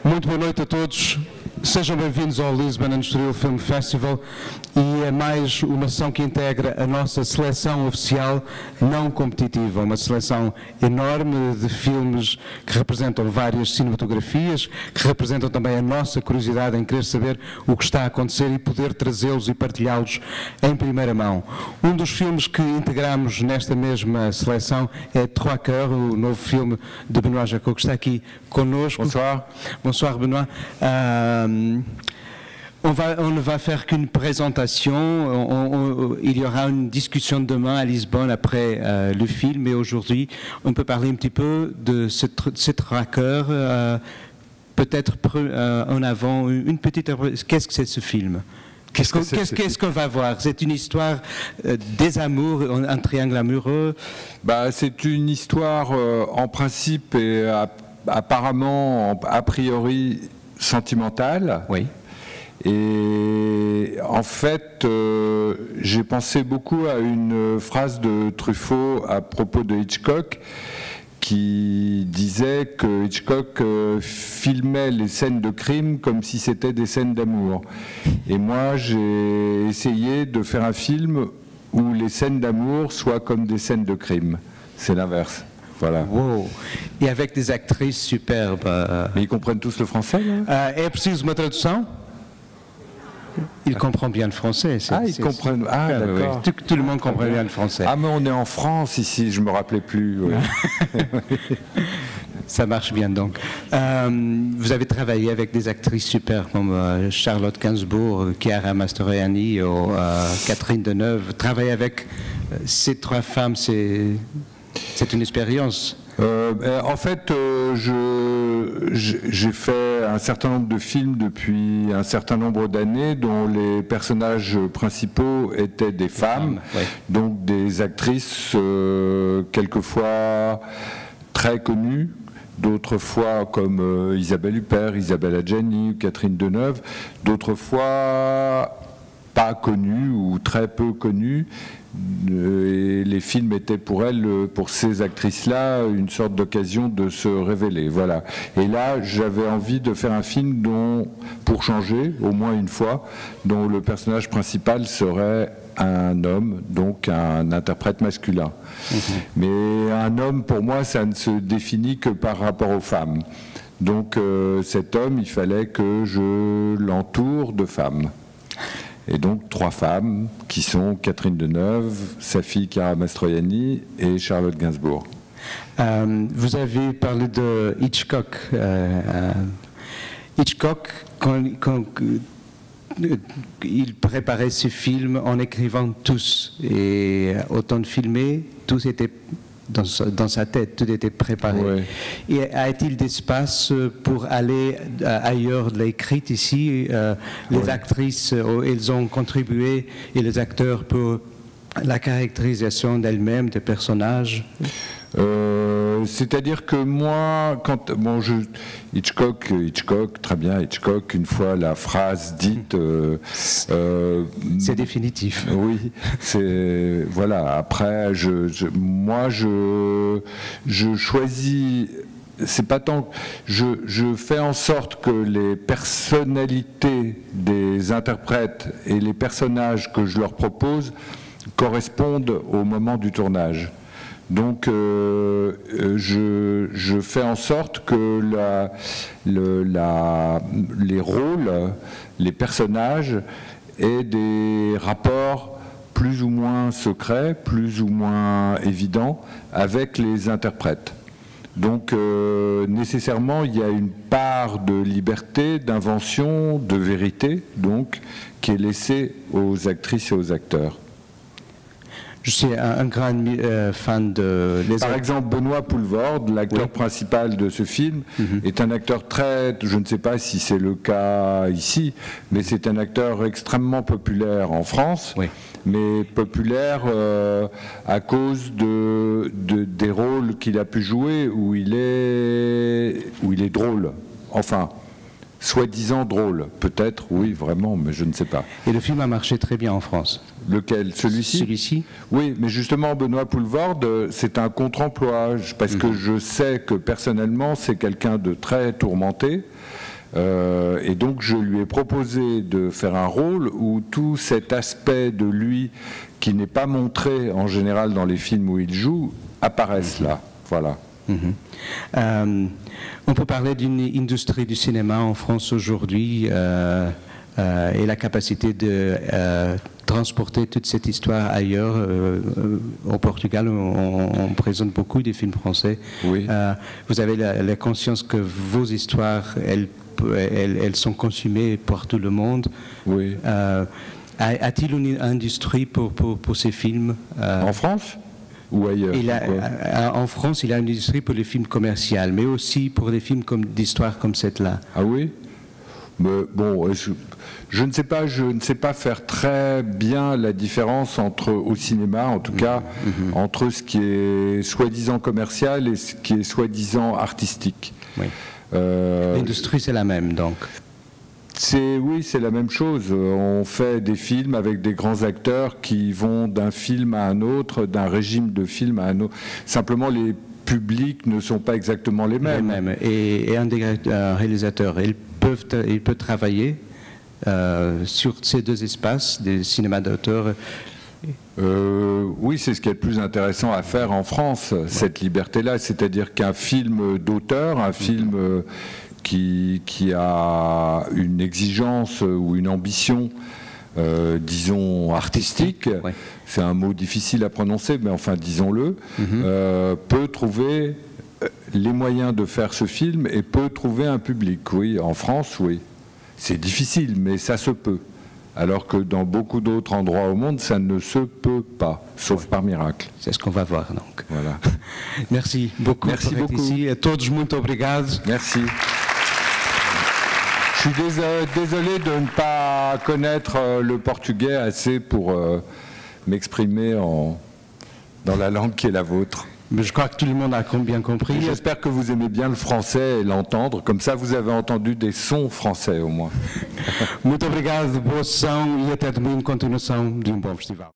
Muito boa noite a todos. Sejam bem-vindos ao Lisbon and Estoril Film Festival e é mais uma sessão que integra a nossa seleção oficial não competitiva, uma seleção enorme de filmes que representam várias cinematografias, que representam também a nossa curiosidade em querer saber o que está a acontecer e poder trazê-los e partilhá-los em primeira mão. Um dos filmes que integramos nesta mesma seleção é Trois Cœurs, o novo filme de Benoît Jacot, que está aqui connosco. Bonsoir. Bonsoir Benoît. On ne va faire qu'une présentation, il y aura une discussion demain à Lisbonne après le film, et aujourd'hui on peut parler un petit peu de ces Trois Cœurs, peut-être en avant une petite... Qu'est-ce que c'est ce film? Qu'est-ce qu'on va voir? C'est une histoire des amours, un triangle amoureux? C'est une histoire en principe et apparemment a priori sentimentale. Oui. Et en fait, j'ai pensé beaucoup à une phrase de Truffaut à propos de Hitchcock, qui disait que Hitchcock filmait les scènes de crime comme si c'était des scènes d'amour. Et moi, j'ai essayé de faire un film où les scènes d'amour soient comme des scènes de crime. C'est l'inverse. Voilà. Wow. Et avec des actrices superbes. Mais ils comprennent tous le français, là? É preciso uma tradução? Il comprend bien le français. Ils comprennent. Ah, d'accord. Oui. Tout le monde comprend bien le français. Ah, mais on est en France ici, je ne me rappelais plus. Oui. Ça marche bien donc. Vous avez travaillé avec des actrices super comme Charlotte Gainsbourg, Chiara Mastroianni ou Catherine Deneuve. Travailler avec ces trois femmes, c'est une expérience. En fait, j'ai fait un certain nombre de films depuis un certain nombre d'années dont les personnages principaux étaient des femmes, ouais. Donc des actrices quelquefois très connues, d'autres fois comme Isabelle Huppert, Isabelle Adjani ou Catherine Deneuve, d'autres fois pas connues ou très peu connues. Et les films étaient pour elles, pour ces actrices-là, une sorte d'occasion de se révéler. Voilà. Et là, j'avais envie de faire un film dont, pour changer, au moins une fois, dont le personnage principal serait un homme, donc un interprète masculin. Mais un homme, pour moi, ça ne se définit que par rapport aux femmes. Donc cet homme, il fallait que je l'entoure de femmes. Et donc trois femmes qui sont Catherine Deneuve, sa fille Chiara Mastroianni et Charlotte Gainsbourg. Vous avez parlé de Hitchcock. Hitchcock, quand il préparait ce film en écrivant tous, et autant de filmer, tous étaient dans sa tête, tout était préparé. Ouais. Et a-t-il d'espace pour aller ailleurs de l'écrit ici? Les actrices, elles ont contribué, et les acteurs pour la caractérisation d'elles-mêmes, des personnages? C'est-à-dire que moi, Hitchcock, très bien, Hitchcock, une fois la phrase dite... c'est définitif. Oui, c'est... Voilà, après, moi, je choisis... C'est pas tant... Je fais en sorte que les personnalités des interprètes et les personnages que je leur propose correspondent au moment du tournage. Donc je fais en sorte que les rôles, les personnages aient des rapports plus ou moins secrets, plus ou moins évidents avec les interprètes. Donc nécessairement il y a une part de liberté, d'invention, de vérité donc, qui est laissée aux actrices et aux acteurs. Je suis un grand fan de... Par exemple, Benoît Poelvoorde, l'acteur principal de ce film, est un acteur très... Je ne sais pas si c'est le cas ici, mais c'est un acteur extrêmement populaire en France, mais populaire à cause des rôles qu'il a pu jouer où il est drôle. Enfin... Soi-disant drôle, peut-être, oui, vraiment, mais je ne sais pas. Et le film a marché très bien en France. Lequel? Celui-ci? Celui-ci. Oui, mais justement, Benoît Poelvoorde, c'est un contre-emploi, parce que je sais que personnellement, c'est quelqu'un de très tourmenté, Et donc je lui ai proposé de faire un rôle où tout cet aspect de lui qui n'est pas montré en général dans les films où il joue apparaisse là. Voilà. On peut parler d'une industrie du cinéma en France aujourd'hui et la capacité de transporter toute cette histoire ailleurs. Au Portugal, on présente beaucoup des films français. Oui. Vous avez la conscience que vos histoires, elles sont consumées par tout le monde. Oui. A-t-il une industrie pour ces films En France ou ailleurs? En France, il y a une industrie pour les films commerciaux, mais aussi pour des films d'histoire comme cette-là. Ah oui? Mais bon, je ne sais pas faire très bien la différence au cinéma, en tout cas, entre ce qui est soi-disant commercial et ce qui est soi-disant artistique. Oui. L'industrie, c'est la même, donc. Oui, c'est la même chose. On fait des films avec des grands acteurs qui vont d'un film à un autre, d'un régime de film à un autre. Simplement, les publics ne sont pas exactement les mêmes. Et un réalisateur, il peut travailler sur ces deux espaces, des cinémas d'auteur. Oui, c'est ce qui est le plus intéressant à faire en France, cette liberté-là. C'est-à-dire qu'un film d'auteur, un film qui a une exigence ou une ambition, disons, artistique, c'est un mot difficile à prononcer, mais enfin, disons-le, peut trouver les moyens de faire ce film et peut trouver un public. Oui, en France, oui. C'est difficile, mais ça se peut. Alors que dans beaucoup d'autres endroits au monde, ça ne se peut pas, sauf par miracle. C'est ce qu'on va voir, donc. Voilà. Merci beaucoup. Merci beaucoup. Ici. A todos, muito obrigado. Merci. Je suis désolé de ne pas connaître le portugais assez pour m'exprimer dans la langue qui est la vôtre. Mais je crois que tout le monde a bien compris. J'espère que vous aimez bien le français et l'entendre. Comme ça, vous avez entendu des sons français au moins. Muito obrigado, boa sessão e até domingo, continuação de bom festival.